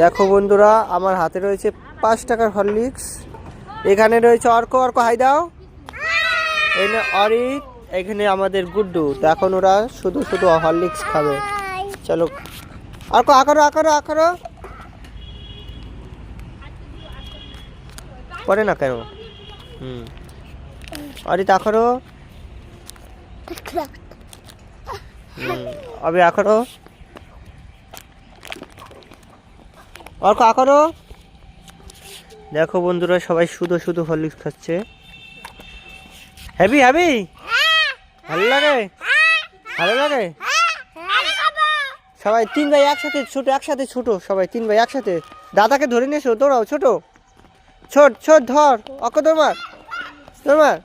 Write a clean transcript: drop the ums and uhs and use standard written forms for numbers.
দেখো বন্ধুরা, আমার হাতে রয়েছে 5 টাকার হরলিক্স। এখানে রয়েছে অর্ক। অর্ক হাই দাও। এখানে অরিক, এখানে আমাদের গুড্ডু। তো এখন ওরা শুধু শুধু হরলিক্স খাবে। চলো অর্ক, আকারো আকারো আকারো। পড়ে না কেন? অরিত আকারো। अभी आकरो। অর্ক আকারো। দেখো বন্ধুরা, সবাই শুধু শুধু হরলিক্স খাচ্ছে। হ্যাপি হ্যাপি, ভালো লাগে, ভালো লাগে। সবাই 3 ভাই একসাথে ছোট, একসাথে ছোট। সবাই 3 ভাই একসাথে। দাদাকে ধরে নিয়েছো, দৌড়াও। ছোট ছোট ছোট ধর। অর্ক তোর মার, তোর মার।